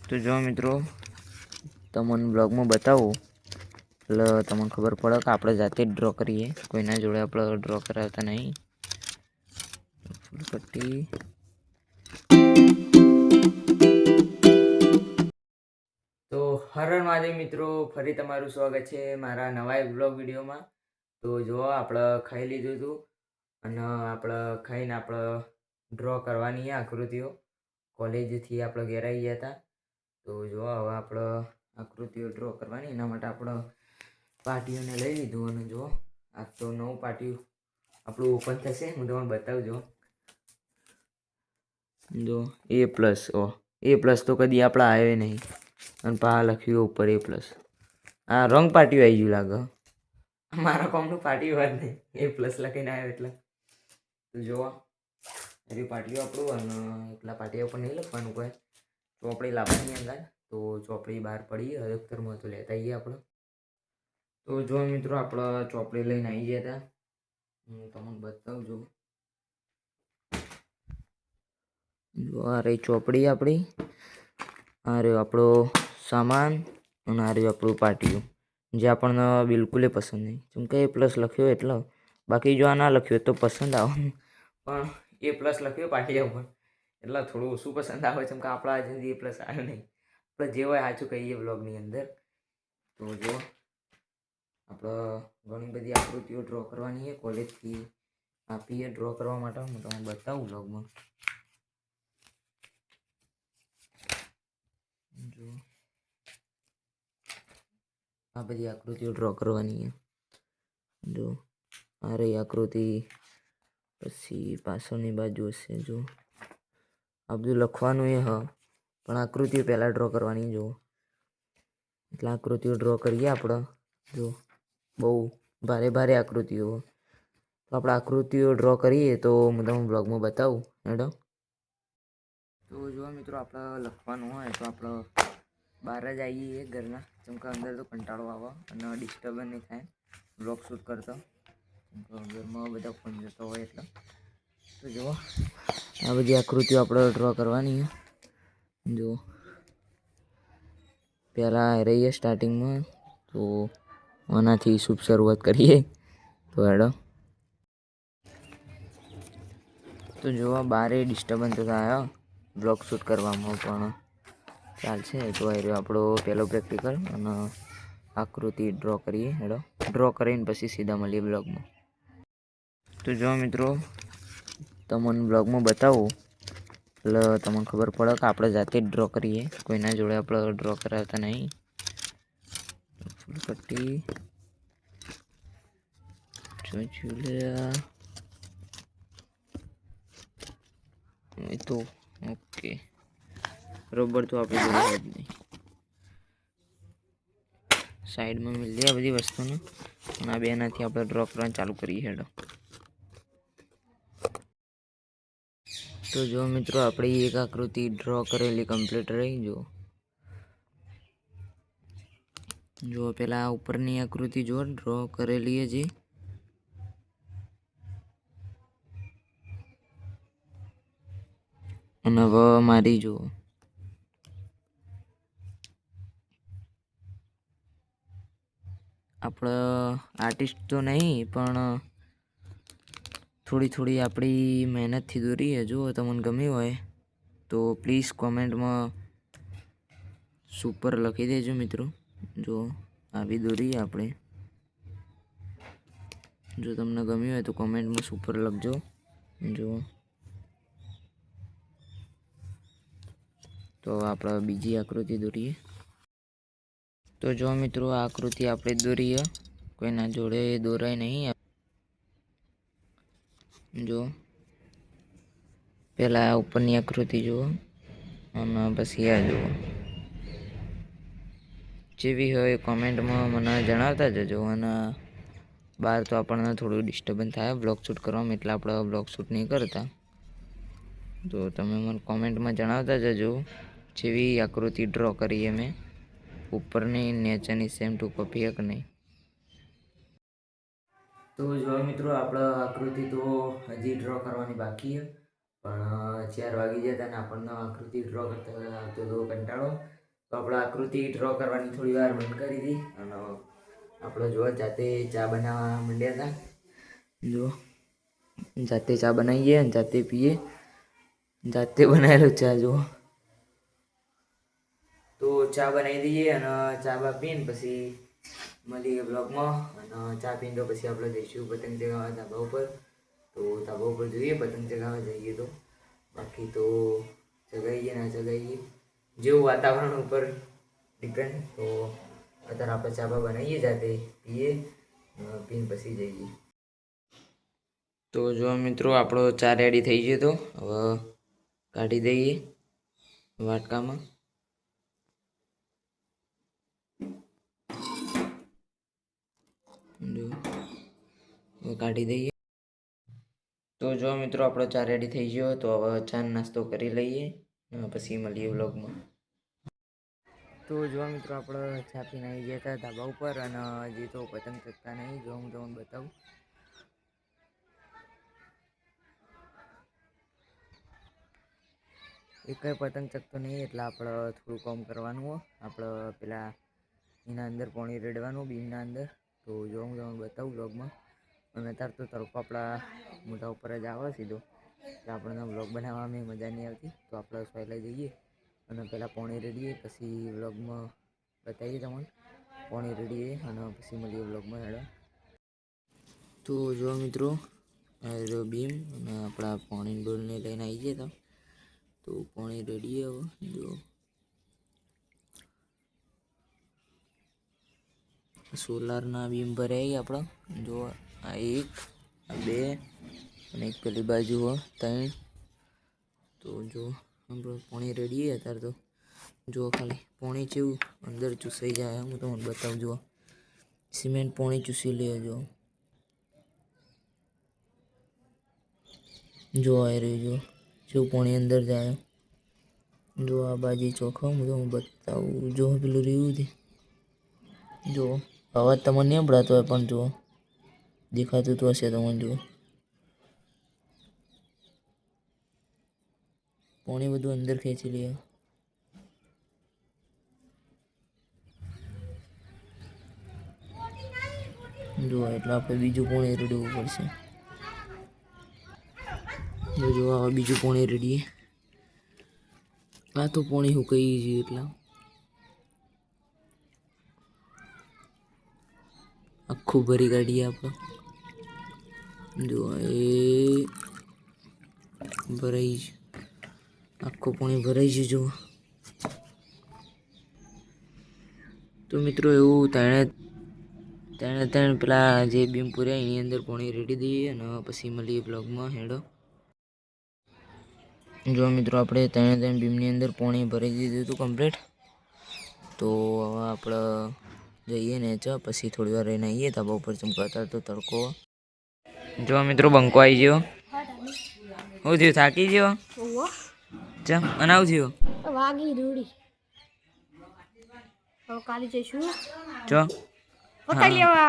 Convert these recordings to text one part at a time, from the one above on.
तो जो मित्रों तमन ब्लॉग में बताऊँ એટલે તમને ખબર પડે કે આપણે જાતે જ ડ્રો કરીએ, કોઈના જોડે આપણે ડ્રો કરાવતા નહીં. ફૂલ પટ્ટી. તો હર મહાદેવ મિત્રો, ફરી તમારું સ્વાગત છે મારા નવા એક બ્લોગ વિડીયોમાં. તો જો આપણે ખાઈ લીધું હતું અને આપણે ખાઈને આપણે ડ્રો કરવાની આકૃતિઓ કોલેજથી આપણે ઘેર આવી ગયા હતા. તો જો હવે આપણે આકૃતિઓ ડ્રો કરવાની, એના માટે આપણે પાટીઓને લઈ લીધું અને જો આ તો નવું પાટિયું આપણું ઓપન થશે. હું તમને બતાવજો. જો એ પ્લસ તો કદી આપણે આવ્યો નહીં અને પા લખ્યું ઉપર એ પ્લસ. આ રંગ પાટિયું આવી ગયું લાગે. મારા કોમનું પાટિયું વાત નહીં, એ પ્લસ લખીને આવ્યો એટલે. તો જોવા એ પાટિયું આપણું અને એટલા પાટિયા ઉપર નહીં લખવાનું કોઈ. ચોપડી લાવવાની અંદર, તો ચોપડી બહાર પડી અદખ્તરમાં તો લેતા આવીએ આપણે. તો જો મિત્રો આપણે ચોપડી લઈને આવી ગયા હતા. હું તમને બતાવજો. જો આ રહી ચોપડી આપણી, આ રહ્યો આપણો સામાન અને આ રહ્યું આપણું પાટિયું, જે આપણને બિલકુલ પસંદ નહીં. જેમ કે એ પ્લસ લખ્યો એટલે, બાકી જો આ ના લખ્યું તો પસંદ આવે, પણ એ પ્લસ લખ્યો પાટિયા ઉપર એટલે થોડું ઓછું પસંદ આવે. જેમ કે આપણા આજે એ પ્લસ આવ્યો નહીં. આપણે જે હોય સાચું કહીએ બ્લોગની અંદર. તો જો આપણે ઘણી બધી આકૃતિઓ ડ્રો કરવાની છે, કોલેજથી આપીએ ડ્રો કરવા માટે. હું તમને બતાવું બ્લોગમાં. જો આ બધી આકૃતિઓ ડ્રો કરવાની છે. જો આ રહી આકૃતિ, પછી પાછળની બાજુ હશે. જો આ બધું લખવાનું એ હા, પણ આકૃતિઓ પહેલાં ડ્રો કરવાની. જો એટલે આકૃતિઓ ડ્રો કરીએ આપણે. જો બહુ ભારે આકૃતિઓ, તો આપણે આકૃતિઓ ડ્રો કરીએ તો હું તમને બ્લોગમાં બતાવું. હેડો. તો જો મિત્રો આપણે લખવાનું હોય તો આપણે બહાર જ આવીએ ઘરના. જેમ કે અંદર તો કંટાળો આવે અને ડિસ્ટર્બન્સ નહીં થાય બ્લોગ શૂટ કરતો. ઘરમાં બધા ફોન જતો હોય એટલે. તો જુઓ આ બધી આકૃતિઓ આપણે ડ્રો કરવાની. જો પહેલાં રહીએ સ્ટાર્ટિંગમાં, તો આનાથી શુભ શરૂઆત કરીએ. તો હેડો. તો જોવા બારે ડિસ્ટર્બન્સ તો થાય બ્લોગ શૂટ કરવામાં, પણ ચાલશે. તો આ રહ્યો આપણો પહેલો પ્રેક્ટિકલ અને આકૃતિ ડ્રો કરીએ. હેડો ડ્રો કરીને પછી સીધા મળીએ બ્લોગમાં. તો જો મિત્રો તમને બ્લોગમાં બતાવું એટલે તમને ખબર પડે કે આપણે જાતે જ ડ્રો કરીએ, કોઈના જોડે આપણે ડ્રો કરાવતા નહીં. ફૂલ પટ્ટી. એ તો ઓકે, બરોબર. તો આપણે જોડે જ નહીં, સાઈડમાં મિલી આ બધી વસ્તુને અને આ બેનાથી આપણે ડ્રો કરવાનું ચાલુ કરીએ. હેડો. તો જો મિત્રો આપણી એક આકૃતિ ડ્રો કરેલી કમ્પ્લીટ રહી. જો પેલા ઉપરની આકૃતિ જો ડ્રો કરેલી છે, અને હવે મારી જુઓ. આપણે આર્ટિસ્ટ તો નહીં, પણ થોડી આપણી મહેનતથી દોરીએ. જો તમને ગમ્યું હોય તો પ્લીઝ કોમેન્ટમાં સુપર લખી દેજો મિત્રો. જો આવી દોરીએ આપણે. જો તમને ગમ્યું હોય તો કોમેન્ટમાં સુપર લખજો. જો તો આપણે બીજી આકૃતિ દોરીએ. તો જો મિત્રો આ આકૃતિ આપણે દોરીએ, કોઈના જોડે દોરાય નહીં. જો પહેલાં ઉપરની આકૃતિ જુઓ અને પછી આ જુઓ. જેવી હોય કોમેન્ટમાં મને જણાવતા જજો. અને બહાર તો આપણને થોડું ડિસ્ટર્બન્સ થાય બ્લોગ શૂટ કરવામાં, એટલે આપણે બ્લોગ શૂટ નહીં કરતા. તો તમે મને કોમેન્ટમાં જણાવતા જજો જેવી આકૃતિ ડ્રો કરીએ મેં, ઉપરની નીચેની સેમ ટુ કોપી એક નહીં. તો જો મિત્રો આપણે આકૃતિ તો હજી ડ્રો કરવાની બાકી છે, પણ 4 વાગી જતા ને આપણને આકૃતિ ડ્રો કરતા આવતો હતો કંટાળો. તો આપણે આકૃતિ ડ્રો કરવાની થોડી વાર બંધ કરી હતી અને આપણે જો જાતે ચા બનાવવા માંડ્યા હતા. જો જાતે ચા બનાવીએ અને જાતે પીએ. જાતે બનાવેલો ચા જો. તો ચા બનાવી દઈએ અને ચા બા પીને પછી મળીએ બ્લોગમાં. અને ચા પીને તો પછી આપણે જઈશું પતંગ ચગાવવા ધાબા ઉપર. તો ધાબા ઉપર જોઈએ પતંગ ચગાવવા જઈએ તો. બાકી તો ચગાવીએ ના ચગાવીએ જેવું વાતાવરણ ઉપર ડિપેન્ડ. તો અત્યારે આપણે ચા બા બનાવીએ જાતે પીએ પીને પછી જઈએ. તો જો મિત્રો આપણો ચા રેડી થઈ ગયો. તો હવે કાઢી દઈએ વાટકામાં. જો કાઢી દઈએ. તો જો મિત્રો આપણો ચા રેડી થઈ ગયો. તો હવે ચા નાસ્તો કરી લઈએ પછી મળીએ વ્લોગમાં. તો જો મિત્રો આપણે ચા પીને આવી ગયા હતા ધાબા ઉપર અને હજી તો પતંગ ચગતા નહીં. જો હું તમને બતાવું. એકય પતંગ ચગતો નહીં એટલે આપણે થોડું કામ કરવાનું હોય. આપણે પેલા એના અંદર પાણી રેડવાનું બીમના અંદર. તો જો હું તમને બતાવું બ્લોગમાં. અને અત્યારે તો તડકો આપણા મોઢા ઉપર જ આવે સીધો. તો આપણને બ્લોગ બનાવવામાં મજા નહીં આવતી. તો આપણે સહેલાઈ જઈએ અને પહેલાં પાણી રેડીએ પછી વ્લોગમાં બતાવીએ તમને. પાણી રેડીએ અને પછી મળીએ વ્લોગમાં હેડો. તો જો મિત્રો આ બીમ અને આપણા પાણી ડોલને લઈને આવી ગયા હતા. તો પાણી રેડીએ હવે. જો સોલારના બીમ ભરાઈ આપણા. જો આ 1 આ 2 અને એક પેલી બાજુ 3. તો જો આપણે પાણી રેડીએ અત્યારે તો જો ખાલી પાણી જેવું અંદર ચૂસાઈ જાય. હું તમને બતાવું. જો સિમેન્ટ પાણી ચૂસી લે. જો આવી રહ્યું જો જેવું પાણી અંદર જાય. જો આ બાજુ ચોખા હું બતાવું. જો પેલું રહ્યું છે. જો અવાજ તમને નહીં સંભળાતો હોય પણ જો દેખાતું તો હશે તમને. જો પાણી બધું અંદર ખેંચી લે. જો એટલે આપણે બીજું પાણી રેડવું પડશે. જો હવે બીજું પાણી રેડીએ. આ તો પાણી સુકાઈ ગયું એટલે આખું ભરી કાઢીએ આપણે. જો એ ભરાઈ ગયું. આખું પાણી ભરાઈ ગયું. જો તો મિત્રો એવું ત્રણે પેલા જે બીમ પૂર્યા એની અંદર પાણી રેડી દઈએ અને પછી મળીએ બ્લોગમાં હેડો. જો મિત્રો આપણે ત્રણે બીમની અંદર પાણી ભરી દીધું હતું કમ્પ્લીટ. તો હવે આપણે જઈએ ને પછી થોડી વાર રહીને આવીએ ધાબા ઉપર ચમકાતા તો તડકો. જો મિત્રો બંકો આવી ગયો. શું થયું થાકી ગયો? ચમ અને આવું થયું વાગી રૂડી. હવે કાલે જઈશું જો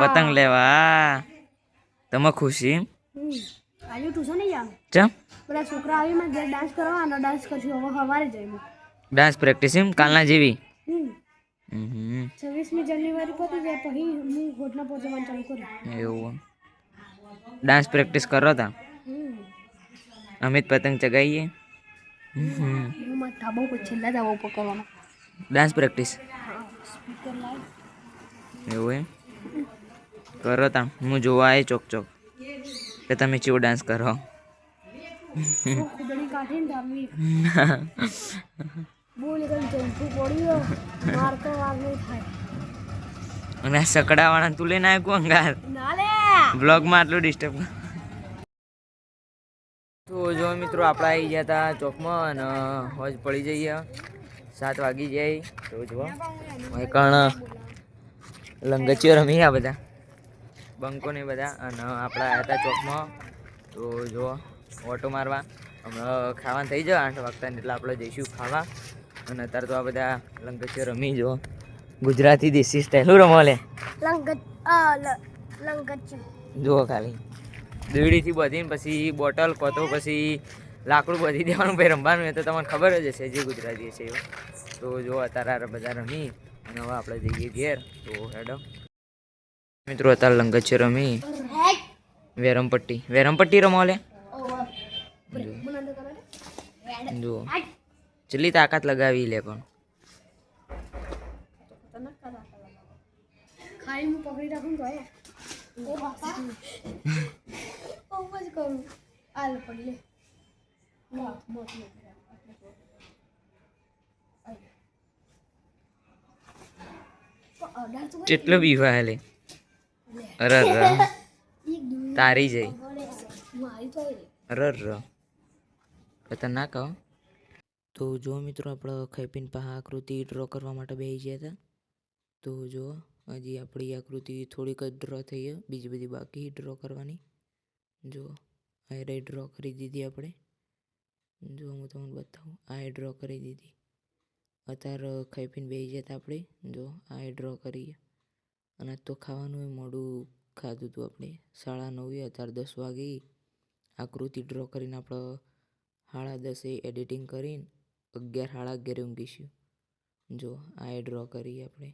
પતંગ લેવા. તમે ખુશી? આજે ટ્યુશન નહીં જાવ. ચમ બધા છોકરા આવી માં ડાન્સ કરવાનો. ડાન્સ કરશું હવે સવારે જઈને. ડાન્સ પ્રેક્ટિસ એમ કાલના જેવી? 26મી જાન્યુઆરી પતી જાય પછી હું હોટના પહોંચવાનું ચાલુ કરું. એવું ડાન્સ પ્રેક્ટિસ કરો તા? અમિત પતંગ ચગાવીએ. હું મારા ધાબા ઉપર છેલ્લા ધાબા ઉપર કરવાનો ડાન્સ પ્રેક્ટિસ. સ્પીકર લાવ. એવું એમ કરો તા? હું જોવા આવી ચોક કે તમે કેવો ડાન્સ કરો. ખુદડી કાઢીને ધાર્મિક બોલ એકદમ જંતુ પડ્યો. માર તો વાર નહીં થાય. અને આ સકડાવાળા તું લઈને આવ્યો અંગાર ના લે બ્લોગમાં આટલું ડિસ્ટર્બ. તો જો મિત્રો આપણે આવી ગયા હતા ચોકમાં અને હોજ પડી જઈએ 7 વાગી જાય. તો જુઓ કણ લંગચીઓ રમી રહ્યા બધા બંકો ને બધા. અને આપણે આવ્યા હતા ચોકમાં. તો જુઓ ઓટો મારવા. હમણાં ખાવાનું થઈ જાય 8 વાગતા એટલે આપણે જઈશું ખાવા. અને અત્યારે તો આ બધા લંગચીઓ રમી. જો ગુજરાતી દેશી સ્ટાઈલ રમો લે જુઓ ખાલી દોડીથી બધીને પછી બોટલ કોતો પછી લાકડું બધી દેવાનું ભાઈ રમવાનું. એ તો તમને ખબર જ હશે જે ગુજરાતી છે એવું. તો જો અત્યારે બધા રમી અને હવે આપણે જઈએ ઘેર. તો હેડો મિત્રો અત્યારે લંગત છે રમી વેરમપટ્ટી રમો લે. જો ચેટલી તાકાત લગાવી લે પણ ખાઈ હું પકડી રાખું તો બહુ જ કરું આલ પડી લે કેટલો બીવા લે. અરે તારી જઈ અરે ખતરનાક હો. તો જો મિત્રો આપણે ખાઈ પીને પાછા આકૃતિ ડ્રો કરવા માટે બેસી ગયા હતા. તો જો હજી આપણી આકૃતિ થોડીક જ ડ્રો થઈ છે, બીજી બધી બાકી ડ્રો કરવાની. જો આ ડ્રો કરી દીધી આપણે. જો હું તમને બતાવું, આ ડ્રો કરી દીધી. અત્યારે ખાઈ પીને બેસી ગયા હતા આપણે. જો આ ડ્રો કરીએ અને તો ખાવાનું મોડું ખાધું હતું આપણે. 9:30 અત્યારે 10 વાગી. આકૃતિ ડ્રો કરીને આપણે 10:30 એડિટિંગ કરીને 11 ઊંઘીશું. જો આ ડ્રો કરીએ આપણે.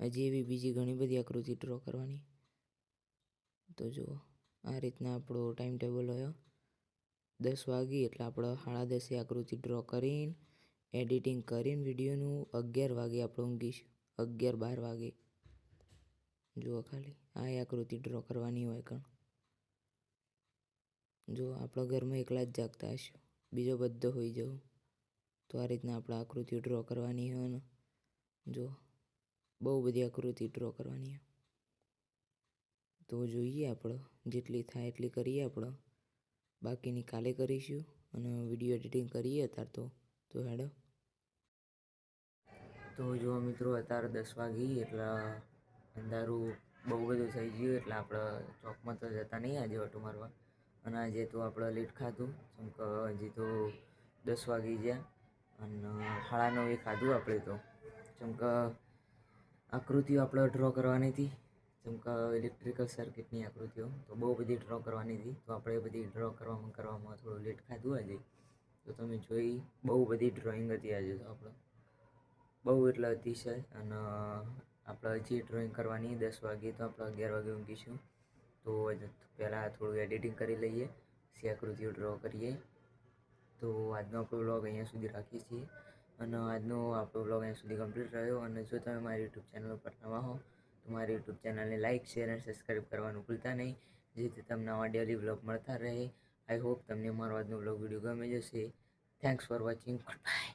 હજી એવી બીજી ઘણી બધી આકૃતિ ડ્રો કરવાની. તો જુઓ આ રીતના આપણો ટાઈમ ટેબલ હોય. 10 વાગી એટલે આપણે 10:30 આકૃતિ ડ્રો કરીને એડિટિંગ કરીને વિડીયોનું 11 વાગે આપણે ઊંઘીશું. 11-12 વાગે. જુઓ ખાલી આ આકૃતિ ડ્રો કરવાની હોય કણ. જો આપણા ઘરમાં એકલા જ જાગતા હશું, બીજો બધો હોઈ જવું. તો આ રીતના આપણે આકૃતિ ડ્રો કરવાની હોય ને. જો બહુ બધી આકૃતિ ડ્રો કરવાની હોય. તો જોઈએ આપણે જેટલી થાય એટલી કરીએ આપણે. બાકીની કાલે કરીશું અને વિડીયો એડિટિંગ કરીએ અત્યારે તો હેડો. તો જો મિત્રો અત્યારે 10 વાગી એટલે અંધારું બહુ બધું થઈ ગયું એટલે આપણે ચોકમાં તો જતા નહીં આજે ઓટો મારવા. અને આજે તો આપણે લેટ ખાધું કેમ કે હજી તો 10 વાગી ગયા અને 9:30 ખાધું આપણે તો. કેમ કે આકૃતિઓ આપણે ડ્રો કરવાની હતી. જેમ કે ઇલેક્ટ્રિકલ સર્કિટની આકૃતિઓ તો બહુ બધી ડ્રો કરવાની હતી. તો આપણે બધી ડ્રો કરવામાં થોડું લેટ ખાધું આજે. તો તમે જોઈ બહુ બધી ડ્રોઈંગ હતી આજે તો આપણે. બહુ એટલે અતિશય. અને આપણે હજી ડ્રોઈંગ કરવાની 10 વાગે તો આપણે 11 વાગે ઊંઘીશું. તો પહેલાં થોડું એડિટિંગ કરી લઈએ, પછી આકૃતિઓ ડ્રો કરીએ. તો આજનો આપણો વ્લોગ અહીંયા સુધી રાખીએ છીએ અને આજનો આપણો વ્લોગ અહીંયા સુધી કમ્પ્લીટ રહ્યો. અને જો તમે મારી યુટ્યુબ ચેનલ પર નવા હો તો મારી યુટ્યુબ ચેનલને લાઇક, શેર અને સબસ્ક્રાઈબ કરવાનું ભૂલતા નહીં, જેથી તમને આવા ડેલી વ્લોગ મળતા રહે. આઈ હોપ તમને મારો આજનો વ્લોગ વિડીયો ગમે જશે. Thanks for watching. Good bye.